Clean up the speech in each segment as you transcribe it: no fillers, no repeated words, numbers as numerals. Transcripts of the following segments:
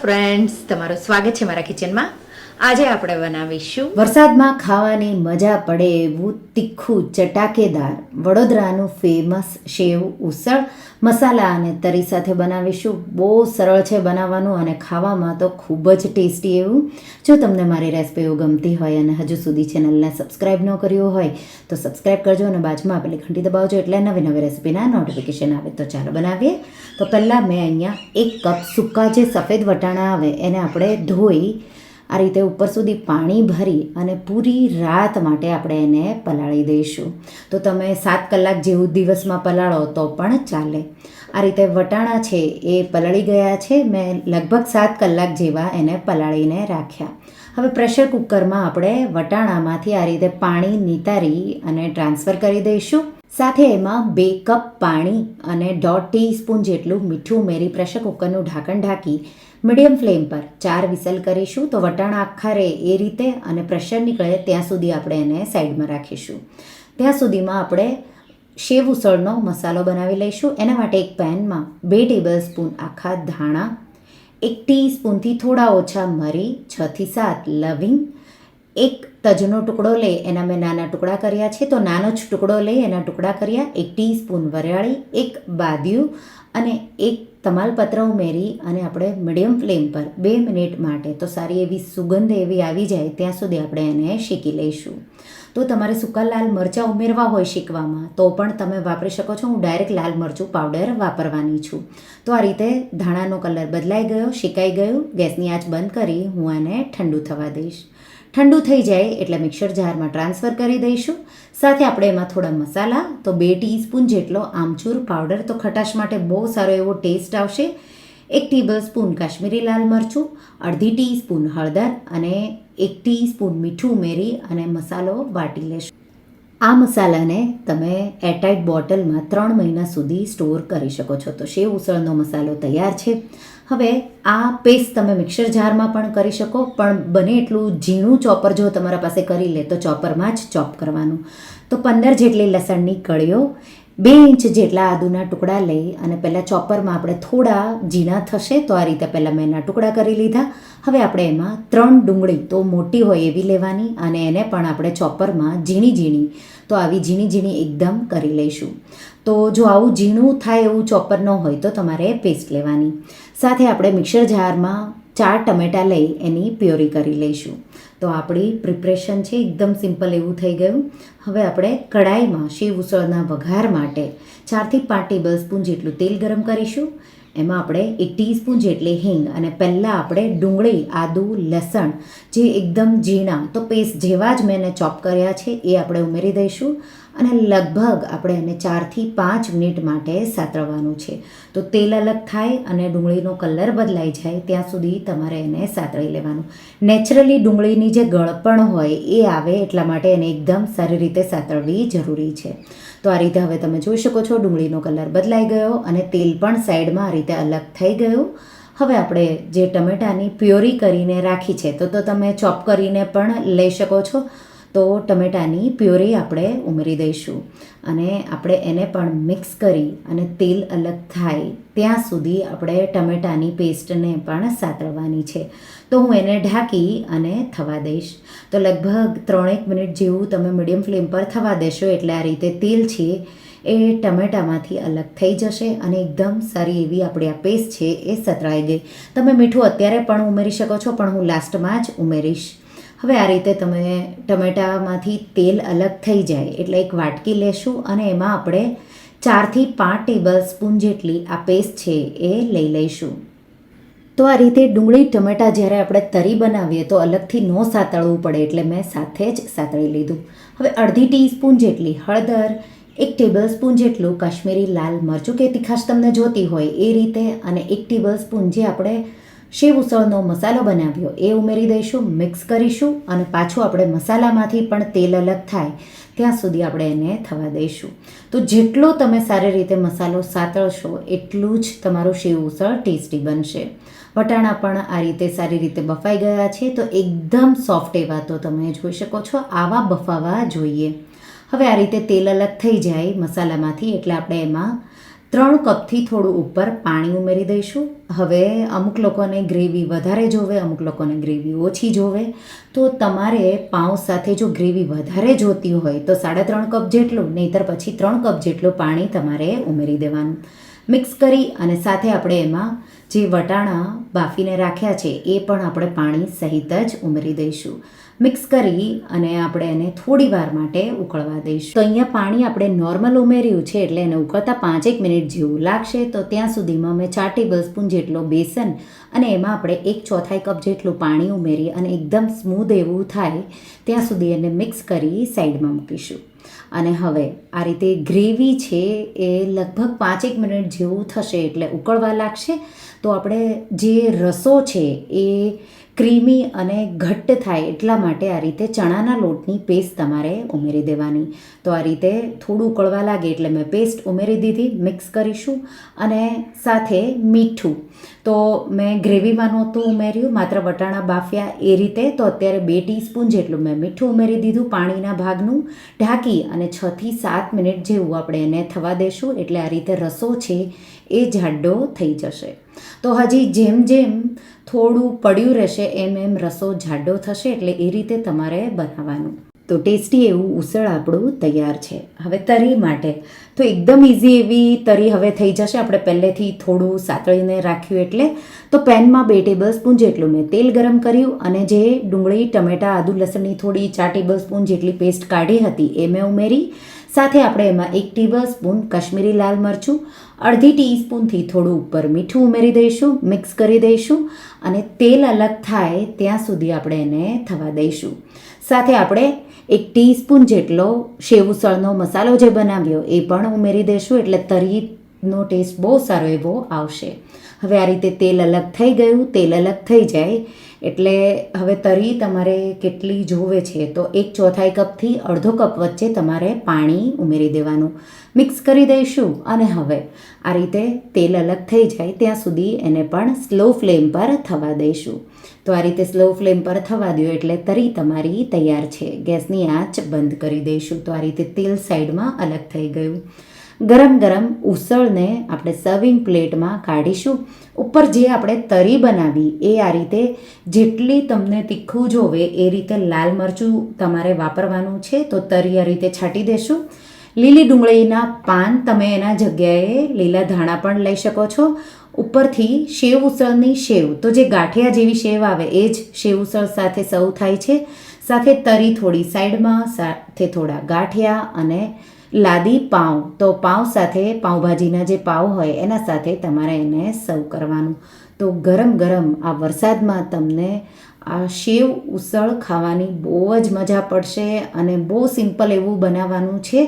Friends, તમારું સ્વાગત છે મારા કિચનમાં. આજે આપણે બનાવીશું વરસાદમાં ખાવાની મજા પડે એવું તીખું ચટાકેદાર વડોદરાનું ફેમસ સેવ ઉસળ મસાલા અને તરી સાથે બનાવીશું. બહુ સરળ છે બનાવવાનું અને ખાવામાં તો ખૂબ જ ટેસ્ટી એવું. જો તમને મારી રેસિપીઓ ગમતી હોય અને હજુ સુધી ચેનલને સબસ્ક્રાઈબ ન કર્યું હોય તો સબસ્ક્રાઈબ કરજો અને બાજુમાં આપેલી ઘંટી દબાવજો એટલે નવી નવી રેસિપીના નોટિફિકેશન આવે. તો ચાલો બનાવીએ. તો પહેલાં મેં અહીંયા 1 કપ સૂકા જે સફેદ વટાણા આવે એને આપણે ધોઈ આ રીતે ઉપર સુધી પાણી ભરી અને પૂરી રાત માટે આપણે એને પલાળી દઈશું. તો તમે 7 કલાક જેવું દિવસમાં પલાળો તો પણ ચાલે. આ રીતે વટાણા છે એ પલળી ગયા છે. મેં લગભગ 7 કલાક જેવા એને પલાળીને રાખ્યા. હવે પ્રેશર કુકરમાં આપણે વટાણામાંથી આ રીતે પાણી નિતારી અને ટ્રાન્સફર કરી દઈશું. સાથે એમાં 2 કપ પાણી અને 1.5 ટીસ્પૂન જેટલું મીઠું ઉમેરી પ્રેશર કુકરનું ઢાંકણ ઢાંકી મીડિયમ ફ્લેમ પર 4 વિસલ કરીશું. તો વટાણા આખા રહે એ રીતે અને પ્રેશર નીકળે ત્યાં સુધી આપણે એને સાઈડમાં રાખીશું. ત્યાં સુધીમાં આપણે સેવ ઉસળનો મસાલો બનાવી લઈશું. એના માટે એક પેનમાં 2 ટેબલસ્પૂન આખા ધાણા, 1 ટીસ્પૂનથી થોડા ઓછા મરી, 6 થી 7 લવિંગ, 1 તજનો ટુકડો લઈ એના મેં નાના ટુકડા કર્યા છે તો નાનો જ ટુકડો લઈ એના ટુકડા કર્યા, 1 ટીસ્પૂન વરિયાળી, 1 બાદિયું અને 1 તમાલપત્ર ઉમેરી અને આપણે મીડિયમ ફ્લેમ પર 2 મિનિટ માટે તો સારી એવી સુગંધ એવી આવી જાય ત્યાં સુધી આપણે એને શેકી લઈશું. તો તમારે સૂકા લાલ મરચાં ઉમેરવા હોય શેકવામાં તો પણ તમે વાપરી શકો છો. હું ડાયરેક્ટ લાલ મરચું પાવડર વાપરવાની છું. તો આ રીતે ધાણાનો કલર બદલાઈ ગયો, શેકાઈ ગયું. ગેસની આંચ બંધ કરી હું એને ઠંડુ થવા દઈશ. ઠંડુ થઈ જાય એટલે મિક્સર જારમાં ટ્રાન્સફર કરી દઈશું. સાથે આપણે એમાં થોડા મસાલા તો 2 ટીસ્પૂન જેટલો આમચૂર પાવડર, તો ખટાશ માટે બહુ સારો એવો ટેસ્ટ આવશે. 1 ટેબલસ્પૂન કાશ્મીરી લાલ મરચું, 1/2 ટીસ્પૂન હળદર અને 1 ટીસ્પૂન મીઠું ઉમેરી અને મસાલો વાટી લેશું. આ મસાલાને તમે એરટાઇટ બોટલમાં 3 મહિના સુધી સ્ટોર કરી શકો છો. તો સેવ ઉસળનો મસાલો તૈયાર છે. હવે આ પેસ્ટ તમે મિક્સર જારમાં પણ કરી શકો, પણ બને એટલું ઝીણું ચોપર જો તમારા પાસે કરી લે તો ચોપરમાં જ ચોપ કરવાનું. તો 15 જેટલી લસણની કળીઓ, 2 ઇંચ જેટલા આદુના ટુકડા લઈ અને પહેલાં ચોપરમાં આપણે થોડા ઝીણા થશે તો આ રીતે પહેલાં મેં એના ટુકડા કરી લીધા. હવે આપણે એમાં 3 ડુંગળી તો મોટી હોય એવી લેવાની અને એને પણ આપણે ચોપરમાં ઝીણી ઝીણી તો આવી ઝીણી ઝીણી એકદમ કરી લઈશું. તો જો આવું ઝીણું થાય એવું ચોપર ન હોય તો તમારે પેસ્ટ લેવાની. સાથે આપણે મિક્સર જારમાં 4 ટમેટાં લઈ એની પ્યોરી કરી લઈશું. તો આપણી પ્રિપરેશન છે એકદમ સિમ્પલ એવું થઈ ગયું. હવે આપણે કડાઈમાં સેવ ઉસળના વઘાર માટે 4 થી 5 ટેબલસ્પૂન જેટલું તેલ ગરમ કરીશું. એમાં આપણે 1 ટીસ્પૂન જેટલી હિંગ અને પહેલાં આપણે ડુંગળી, આદુ, લસણ જે એકદમ ઝીણા તો પેસ્ટ જેવા જ મેં એને ચોપ કર્યા છે એ આપણે ઉમેરી દઈશું અને લગભગ આપણે એને 4 થી 5 મિનિટ માટે સાતળવાનું છે. તો તેલ અલગ થાય અને ડુંગળીનો કલર બદલાઈ જાય ત્યાં સુધી તમારે એને સાતળી લેવાનું. નેચરલી ડુંગળીની જે ગળપણ હોય એ આવે એટલા માટે એને એકદમ સારી રીતે સાતળવી જરૂરી છે. તો આ રીતે હવે તમે જોઈ શકો છો ડુંગળીનો કલર બદલાઈ ગયો અને તેલ પણ સાઈડમાં આ રીતે અલગ થઈ ગયું. હવે આપણે જે ટમેટાની પ્યોરી કરીને રાખી છે તો તમે ચોપ કરીને પણ લઈ શકો છો. તો ટમેટાની પ્યોરી આપણે ઉમેરી દઈશું અને આપણે એને પણ મિક્સ કરી અને તેલ અલગ થાય ત્યાં સુધી આપણે ટમેટાની પેસ્ટને પણ સાતળવાની છે. તો હું એને ઢાંકી અને થવા દઈશ. તો લગભગ 3-1 મિનિટ જેવું તમે મીડિયમ ફ્લેમ પર થવા દેશો એટલે આ રીતે તેલ છે એ ટમેટામાંથી અલગ થઈ જશે અને એકદમ સારી એવી આપણી આ પેસ્ટ છે એ સતળાઈ ગઈ. તમે મીઠું અત્યારે પણ ઉમેરી શકો છો પણ હું લાસ્ટમાં જ ઉમેરીશ. હવે આ રીતે તમે ટમેટામાંથી તેલ અલગ થઈ જાય એટલે એક વાટકી લેશું અને એમાં આપણે 4 થી 5 ટેબલસ્પૂન જેટલી આ પેસ્ટ છે એ લઈ લઈશું. તો આ રીતે ડુંગળી ટમેટાં જ્યારે આપણે તરી બનાવીએ તો અલગથી ન સાતળવું પડે એટલે મેં સાથે જ સાતળી લીધું. હવે 1/2 ટીસ્પૂન જેટલી હળદર, 1 ટેબલસ્પૂન જેટલું કાશ્મીરી લાલ મરચું કે તીખાશ તમને જોતી હોય એ રીતે અને 1 ટેબલસ્પૂન જે આપણે સેવ ઉસળનો મસાલો બનાવ્યો એ ઉમેરી દઈશું. મિક્સ કરીશું અને પાછું આપણે મસાલામાંથી પણ તેલ અલગ થાય ત્યાં સુધી આપણે એને થવા દઈશું. તો જેટલો તમે સારી રીતે મસાલો સાતળશો એટલું જ તમારું સેવ ઉસળ ટેસ્ટી બનશે. વટાણા પણ આ રીતે સારી રીતે બફાઈ ગયા છે તો એકદમ સોફ્ટ એવા તો તમે જોઈ શકો છો આવા બફાવા જોઈએ. હવે આ રીતે તેલ અલગ થઈ જાય મસાલામાંથી એટલે આપણે એમાં 3 કપથી થોડું ઉપર પાણી ઉમેરી દઈશું. હવે અમુક લોકોને ગ્રેવી વધારે જોવે, અમુક લોકોને ગ્રેવી ઓછી જોવે, તો તમારે પાઉં સાથે જો ગ્રેવી વધારે જોતી હોય તો 3.5 કપ જેટલું, નહીંતર પછી 3 કપ જેટલું પાણી તમારે ઉમેરી દેવાનું. મિક્સ કરી અને સાથે આપણે એમાં જે વટાણા બાફીને રાખ્યા છે એ પણ આપણે પાણી સહિત જ ઉમેરી દઈશું. મિક્સ કરી અને આપણે એને થોડી વાર માટે ઉકળવા દઈશું. તો અહીંયા પાણી આપણે નોર્મલ ઉમેર્યું છે એટલે એને ઉકળતા 5-1 મિનિટ જેવું લાગશે. તો ત્યાં સુધીમાં મેં 4 ટેબલ સ્પૂન જેટલો બેસન અને એમાં આપણે 1/4 કપ જેટલું પાણી ઉમેરી અને એકદમ સ્મૂધ એવું થાય ત્યાં સુધી એને મિક્સ કરી સાઈડમાં મૂકીશું. અને હવે આ રીતે ગ્રેવી છે એ લગભગ 5-1 મિનિટ જેવું થશે એટલે ઉકળવા લાગશે. તો આપણે જે રસો છે એ ક્રીમી અને ઘટ્ટ થાય એટલા માટે આ રીતે ચણાના લોટની પેસ્ટ તમારે ઉમેરી દેવાની. તો આ રીતે થોડું ઉકળવા લાગે એટલે મેં પેસ્ટ ઉમેરી દીધી. મિક્સ કરીશું અને સાથે મીઠું તો મેં ગ્રેવીમાં નહોતું ઉમેર્યું, માત્ર વટાણા બાફ્યા એ રીતે. તો અત્યારે 2 ટીસ્પૂન જેટલું મેં મીઠું ઉમેરી દીધું પાણીના ભાગનું. ઢાંકી અને 6થી 7 મિનિટ જેવું આપણે એને થવા દેશું એટલે આ રીતે રસો છે એ જાડો થઈ જશે. તો હજી જેમ જેમ થોડું પડ્યું રહેશે એમ એમ રસો જાડો થશે એટલે એ રીતે તમારે બનાવવાનું. તો ટેસ્ટી એવું ઉસળ આપણું તૈયાર છે. હવે તરી માટે તો એકદમ ઇઝી એવી તરી હવે થઈ જશે. આપણે પહેલેથી થોડું સાતળીને રાખ્યું એટલે. તો પેનમાં 2 ટેબલ સ્પૂન જેટલું મેં તેલ ગરમ કર્યું અને જે ડુંગળી, ટમેટાં, આદુ, લસણની થોડી 4 ટેબલ સ્પૂન જેટલી પેસ્ટ કાઢી હતી એ મેં ઉમેરી. સાથે આપણે એમાં 1 ટેબલ સ્પૂન કાશ્મીરી લાલ મરચું, અડધી ટીસ્પૂનથી થોડું ઉપર મીઠું ઉમેરી દઈશું. મિક્સ કરી દઈશું અને તેલ અલગ થાય ત્યાં સુધી આપણે એને થવા દઈશું. સાથે આપણે 1 ટીસ્પૂન જેટલો સેવ ઉસળનો મસાલો જે બનાવ્યો એ પણ ઉમેરી દઈશું એટલે તરીનો ટેસ્ટ બહુ સારો એવો આવશે. હવે આ રીતે તેલ અલગ થઈ ગયું. તેલ અલગ થઈ જાય એટલે હવે તરી તમારે કેટલી જોવે છે તો 1/4 કપથી અડધો કપ વચ્ચે તમારે પાણી ઉમેરી દેવાનું. મિક્સ કરી દઈશું અને હવે આ રીતે તેલ અલગ થઈ જાય ત્યાં સુધી એને પણ સ્લો ફ્લેમ પર થવા દઈશું. તો આ રીતે સ્લો ફ્લેમ પર થવા દો એટલે તરી તમારી તૈયાર છે. ગેસની આંચ બંધ કરી દઈશું. તો આ રીતે તેલ સાઈડમાં અલગ થઈ ગયું. ગરમ ગરમ ઉસળને આપણે સર્વિંગ પ્લેટમાં કાઢીશું. ઉપર જે આપણે તરી બનાવી એ આ રીતે જેટલી તમને તીખું જોવે એ રીતે લાલ મરચું તમારે વાપરવાનું છે. તો તરી આ રીતે છાંટી દેશું. લીલી ડુંગળીના પાન તમે એના જગ્યાએ લીલા ધાણા પણ લઈ શકો છો. ઉપરથી સેવ ઉસળની સેવ, તો જે ગાંઠિયા જેવી સેવ આવે એ જ સેવ ઉસળ સાથે સર્વ થાય છે. સાથે તરી થોડી સાઈડમાં, સાથે થોડા ગાંઠિયા અને લાદી પાઉં. તો પાઉં સાથે પાઉંભાજીના જે પાઉં હોય એના સાથે તમારે એને સર્વ કરવાનું. તો ગરમ ગરમ આ વરસાદમાં તમને આ સેવ ઉસળ ખાવાની બહુ જ મજા પડશે અને બહુ સિમ્પલ એવું બનાવવાનું છે.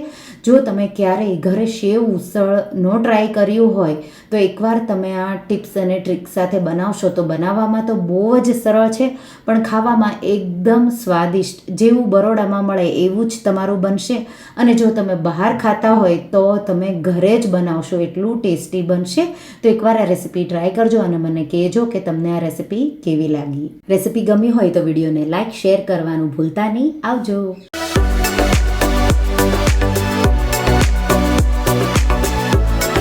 જો તમે ક્યારેય ઘરે સેવ ઉસળ નો ટ્રાય કર્યું હોય તો એકવાર તમે આ ટિપ્સ અને ટ્રિક્સ સાથે બનાવશો તો બનાવવામાં તો બહુ જ સરળ છે પણ ખાવામાં એકદમ સ્વાદિષ્ટ, જેવું બરોડામાં મળે એવું જ તમારું બનશે. અને જો તમે બહાર ખાતા હોય તો તમે ઘરે જ બનાવશો એટલું ટેસ્ટી બનશે. તો એકવાર આ રેસીપી ટ્રાય કરજો અને મને કહેજો કે તમને આ રેસીપી કેવી લાગી. રેસીપી ગમી હોય તો વિડીયોને લાઇક, શેર કરવાનું ભૂલતા નહીં. આવજો.